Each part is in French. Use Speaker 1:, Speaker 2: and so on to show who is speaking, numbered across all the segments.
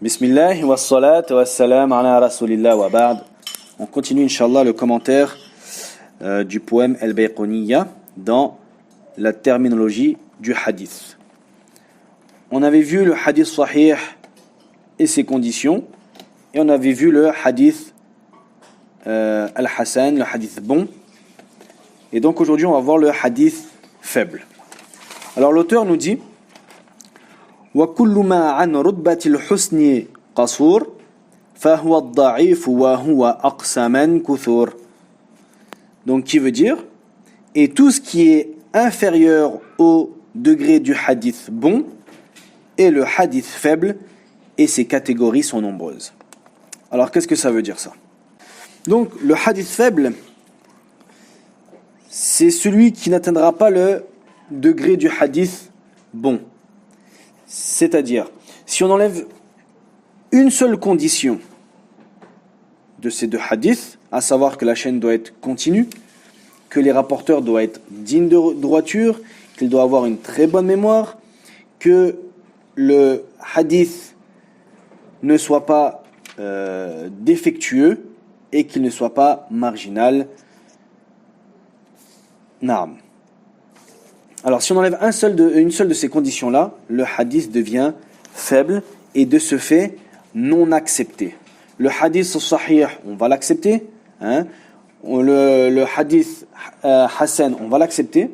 Speaker 1: Bismillah wa salat wa salam ala rasulillah wa ba'd. On continue inshallah le commentaire du poème Al-Bayquniya dans la terminologie du hadith. On avait vu le hadith sahih et ses conditions, et on avait vu le hadith al-Hasan, le hadith bon. Et donc aujourd'hui on va voir le hadith faible. Alors l'auteur nous dit وَكُلُّ مَا عَنْ رُتْبَةِ الْحُسْنِ قَصُورٍ فَهُوَ الضَّعِيفُ وَهُوَ أَقْسَمًا كُثُورٍ. Donc qui veut dire, et tout ce qui est inférieur au degré du hadith bon est le hadith faible, et ses catégories sont nombreuses. Alors qu'est-ce que ça veut dire ça? Donc le hadith faible, c'est celui qui n'atteindra pas le degré du hadith bon. C'est-à-dire, si on enlève une seule condition de ces deux hadiths, à savoir que la chaîne doit être continue, que les rapporteurs doivent être dignes de droiture, qu'ils doivent avoir une très bonne mémoire, que le hadith ne soit pas défectueux et qu'il ne soit pas marginal. Naam. Alors si on enlève une seule de ces conditions-là, le hadith devient faible et de ce fait non accepté. Le hadith sahih, on va l'accepter. Le hadith hasan, on va l'accepter.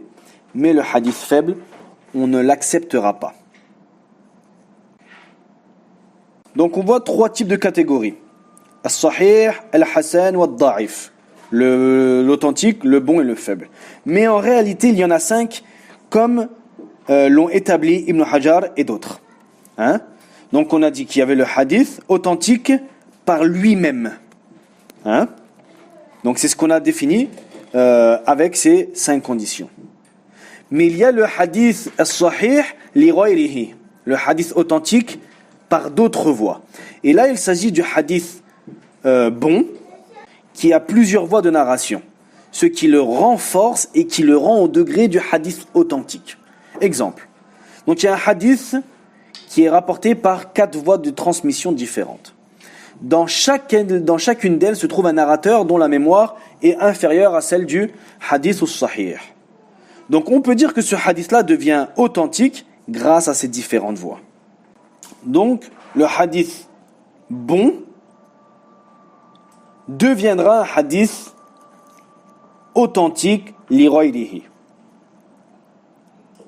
Speaker 1: Mais le hadith faible, on ne l'acceptera pas. Donc on voit trois types de catégories. Al-sahih, al-hasan ou al-da'if. L'authentique, le bon et le faible. Mais en réalité, il y en a 5 comme l'ont établi Ibn Hajar et d'autres. Donc on a dit qu'il y avait le hadith authentique par lui-même. Donc c'est ce qu'on a défini avec ces 5 conditions. Mais il y a le hadith as-sahih li ghayrihi, le hadith authentique par d'autres voies. Et là il s'agit du hadith bon qui a plusieurs voies de narration, ce qui le renforce et qui le rend au degré du hadith authentique. Exemple. Donc il y a un hadith qui est rapporté par 4 voies de transmission différentes. Dans chacune d'elles se trouve un narrateur dont la mémoire est inférieure à celle du hadith as-sahih. Donc on peut dire que ce hadith-là devient authentique grâce à ces différentes voies. Donc le hadith bon deviendra un hadith authentique li ghayrihi.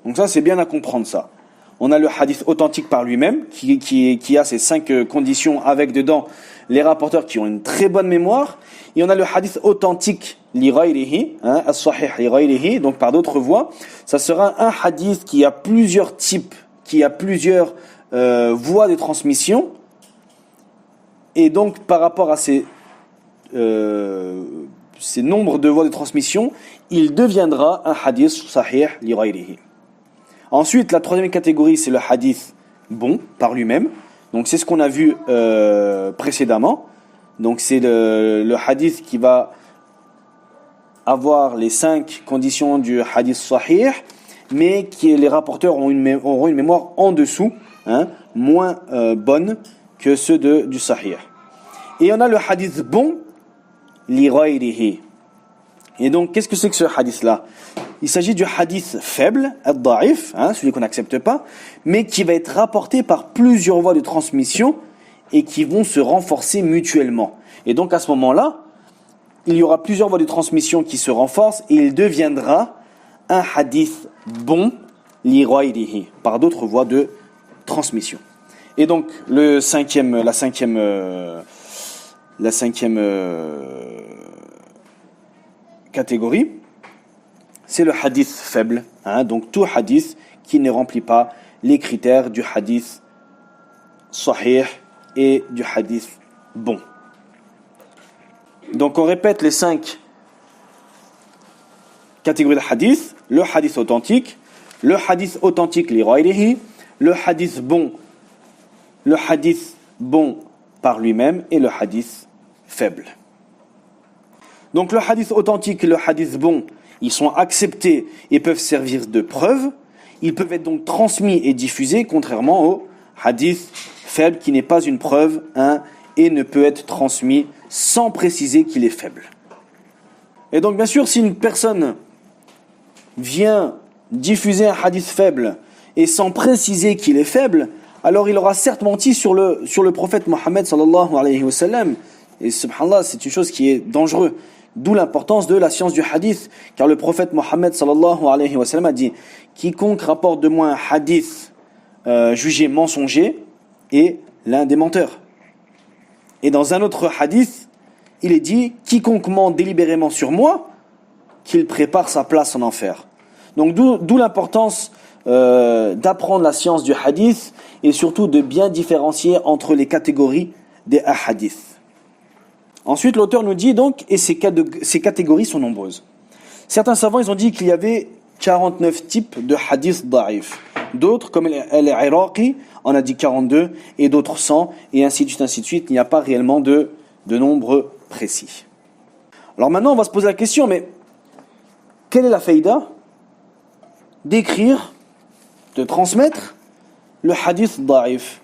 Speaker 1: Donc ça c'est bien à comprendre ça. On a le hadith authentique par lui-même qui a ces 5 conditions avec dedans les rapporteurs qui ont une très bonne mémoire, et on a le hadith authentique li ghayrihi, as-sahih li ghayrihi, donc par d'autres voies. Ça sera un hadith qui a plusieurs types, qui a plusieurs voies de transmission, et donc par rapport à ces nombres de voies de transmission, il deviendra un hadith sahih li ghayrihi. Ensuite, la troisième catégorie, c'est le hadith bon par lui-même. Donc c'est ce qu'on a vu précédemment. Donc c'est le hadith qui va avoir les 5 conditions du hadith sahih, mais qui les rapporteurs auront une mémoire en dessous, moins bonne que ceux du sahih. Et on a le hadith bon li ghayrihi. Et donc, qu'est-ce que c'est que ce hadith-là? Il s'agit du hadith faible, al-da'if, celui qu'on n'accepte pas, mais qui va être rapporté par plusieurs voies de transmission et qui vont se renforcer mutuellement. Et donc, à ce moment-là, il y aura plusieurs voies de transmission qui se renforcent et il deviendra un hadith bon li ghayrihi, par d'autres voies de transmission. Et donc, la cinquième catégorie, c'est le hadith faible, donc tout hadith qui ne remplit pas les critères du hadith sahih et du hadith bon. Donc on répète les 5 catégories de hadith: le hadith authentique li ghayrihi, le hadith bon par lui-même, et le hadith faible. Donc le hadith authentique et le hadith bon, ils sont acceptés et peuvent servir de preuve. Ils peuvent être donc transmis et diffusés, contrairement au hadith faible, qui n'est pas une preuve, et ne peut être transmis sans préciser qu'il est faible. Et donc bien sûr, si une personne vient diffuser un hadith faible et sans préciser qu'il est faible, alors il aura certes menti sur le prophète Mohammed sallallahu alayhi wa sallam. Et subhanallah, c'est une chose qui est dangereuse. D'où l'importance de la science du hadith, car le prophète Mohammed sallallahu alayhi wa sallam a dit « Quiconque rapporte de moi un hadith jugé mensonger est l'un des menteurs ». Et dans un autre hadith, il est dit « Quiconque ment délibérément sur moi, qu'il prépare sa place en enfer ». Donc d'où l'importance d'apprendre la science du hadith et surtout de bien différencier entre les catégories des hadiths. Ensuite, l'auteur nous dit donc, et ces catégories sont nombreuses. Certains savants, ils ont dit qu'il y avait 49 types de hadiths da'if. D'autres, comme Al-Iraqi, en a dit 42, et d'autres 100, et ainsi de suite, ainsi de suite. Il n'y a pas réellement de nombre précis. Alors maintenant, on va se poser la question, mais quelle est la faïda d'écrire, de transmettre le hadith da'if?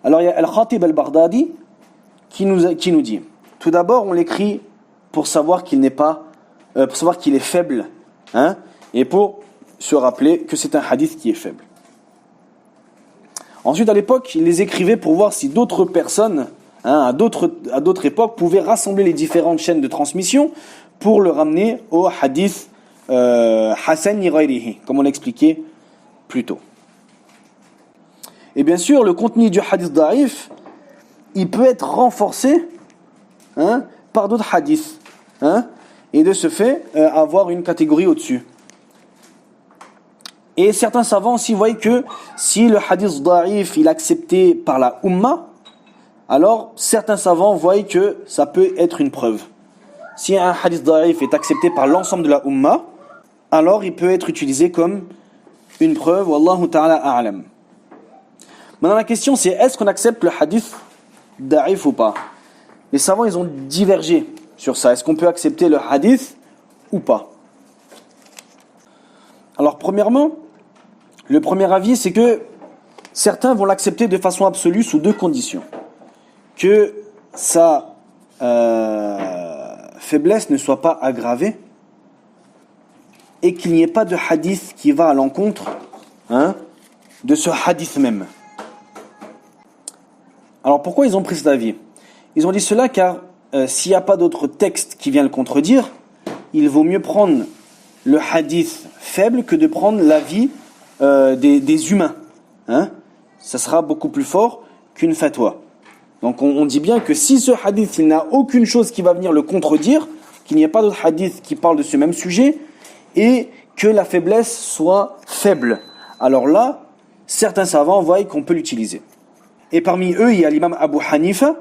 Speaker 1: Alors il y a Al-Khatib al-Baghdadi qui nous dit, tout d'abord on l'écrit pour savoir qu'il n'est pas, pour savoir qu'il est faible, et pour se rappeler que c'est un hadith qui est faible. Ensuite, à l'époque, il les écrivait pour voir si d'autres personnes, à d'autres époques, pouvaient rassembler les différentes chaînes de transmission pour le ramener au hadith Hasan li ghayrihi, comme on l'expliquait plus tôt. Et bien sûr, le contenu du hadith da'if, il peut être renforcé par d'autres hadiths, et de ce fait avoir une catégorie au-dessus. Et certains savants aussi voient que si le hadith da'if il est accepté par la Ummah, alors certains savants voient que ça peut être une preuve. Si un hadith da'if est accepté par l'ensemble de la Ummah, alors il peut être utilisé comme une preuve, wallahu ta'ala a'lam. Maintenant la question c'est, est-ce qu'on accepte le hadith da'if ou pas? Les savants ils ont divergé sur ça. Est-ce qu'on peut accepter le hadith ou pas? Alors premièrement, le premier avis c'est que certains vont l'accepter de façon absolue sous deux conditions. Que sa faiblesse ne soit pas aggravée et qu'il n'y ait pas de hadith qui va à l'encontre de ce hadith même. Alors pourquoi ils ont pris cet avis? Ils ont dit cela car s'il n'y a pas d'autre texte qui vient le contredire, il vaut mieux prendre le hadith faible que de prendre l'avis des humains. Ça sera beaucoup plus fort qu'une fatwa. Donc on dit bien que si ce hadith il n'a aucune chose qui va venir le contredire, qu'il n'y ait pas d'autre hadith qui parle de ce même sujet, et que la faiblesse soit faible, alors là, certains savants voient qu'on peut l'utiliser. Et parmi eux, il y a l'imam Abu Hanifa,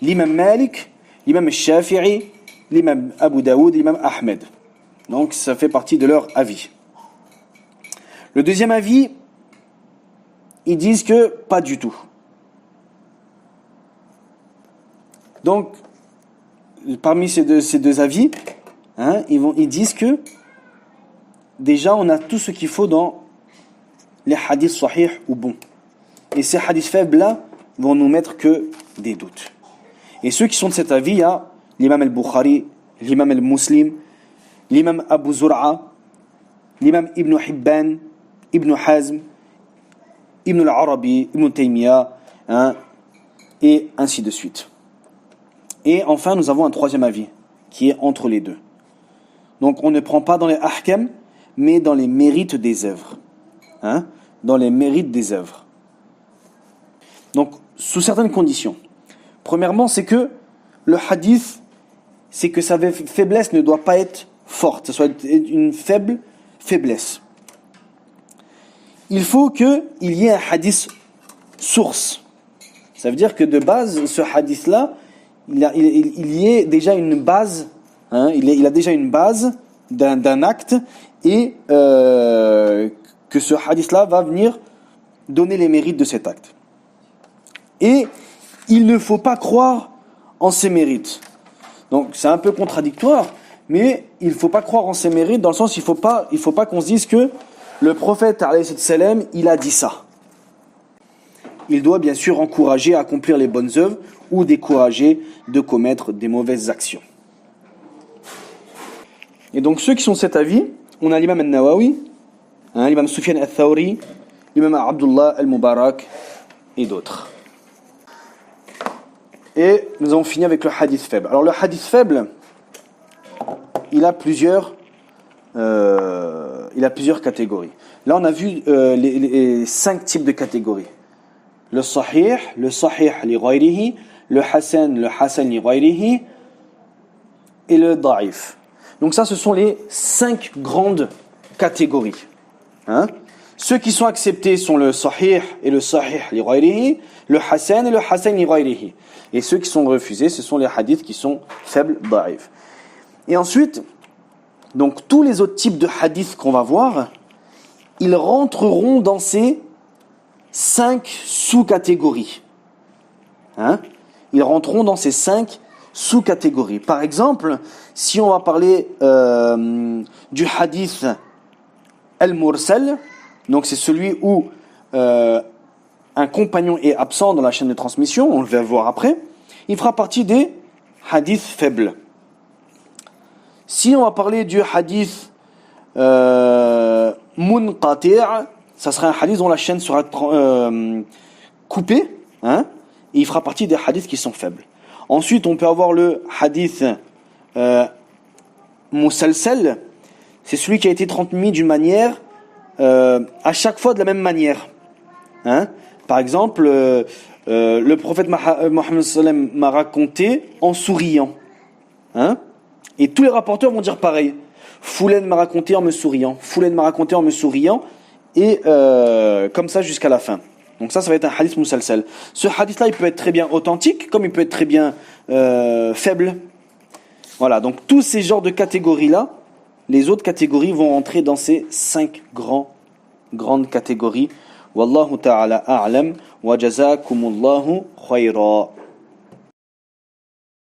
Speaker 1: l'imam Malik, l'imam Shafi'i, l'imam Abu Daoud, l'imam Ahmed. Donc ça fait partie de leur avis. Le deuxième avis, ils disent que pas du tout. Donc, parmi ces deux avis, ils disent que déjà on a tout ce qu'il faut dans les hadiths sahih ou bons. Et ces hadiths faibles-là vont nous mettre que des doutes. Et ceux qui sont de cet avis, il y a l'imam al-Bukhari, l'imam al-Muslim, l'imam Abu Zur'a, l'imam Ibn Hibban, Ibn Hazm, Ibn al-Arabi, Ibn Taymiyyah, et ainsi de suite. Et enfin, nous avons un troisième avis, qui est entre les deux. Donc, on ne prend pas dans les ahkam, mais dans les mérites des œuvres. Dans les mérites des œuvres. Donc, sous certaines conditions. Premièrement, c'est que le hadith, c'est que sa faiblesse ne doit pas être forte, ce soit une faible faiblesse. Il faut qu'il y ait un hadith source. Ça veut dire que de base, ce hadith-là, il y ait déjà une base, il a déjà une base d'un acte, et que ce hadith-là va venir donner les mérites de cet acte. Et il ne faut pas croire en ses mérites. Donc c'est un peu contradictoire, mais il ne faut pas croire en ses mérites dans le sens il faut pas qu'on se dise que le prophète alayhi salam il a dit ça. il doit bien sûr encourager à accomplir les bonnes œuvres ou décourager de commettre des mauvaises actions. Et donc ceux qui sont de cet avis, on a l'imam al-Nawawi, l'imam Sufyan al-Thawri, l'imam Abdullah al-Mubarak et d'autres. Et nous avons fini avec le hadith faible. Alors le hadith faible, il a plusieurs catégories. Là on a vu les 5 types de catégories. Le sahih li ghayrihi, le hasan li ghayrihi et le da'if. Donc ça, ce sont les 5 grandes catégories. Ceux qui sont acceptés sont le sahih et le sahih li ghayrihi, le hasan et le hasan li ghayrihi. Et ceux qui sont refusés, ce sont les hadiths qui sont faibles, da'if. Et ensuite, donc tous les autres types de hadiths qu'on va voir, ils rentreront dans ces 5 sous-catégories. Ils rentreront dans ces 5 sous-catégories. Par exemple, si on va parler du hadith al-mursal, donc c'est celui où un compagnon est absent dans la chaîne de transmission, on le va voir après, il fera partie des hadiths faibles. Si on va parler du hadith munqati', ça sera un hadith dont la chaîne sera coupée, et il fera partie des hadiths qui sont faibles. Ensuite, on peut avoir le hadith musalsal, c'est celui qui a été transmis d'une manière, à chaque fois de la même manière. Par exemple, le prophète Mohammed sallam m'a raconté en souriant. Et tous les rapporteurs vont dire pareil. Foulen m'a raconté en me souriant. Foulen m'a raconté en me souriant. Et comme ça jusqu'à la fin. Donc ça va être un hadith musalsal. Ce hadith-là, il peut être très bien authentique, comme il peut être très bien faible. Voilà, donc tous ces genres de catégories-là, les autres catégories vont entrer dans ces 5 grandes catégories. Wallahu ta'ala a'lam wa jazakumullahu khayra.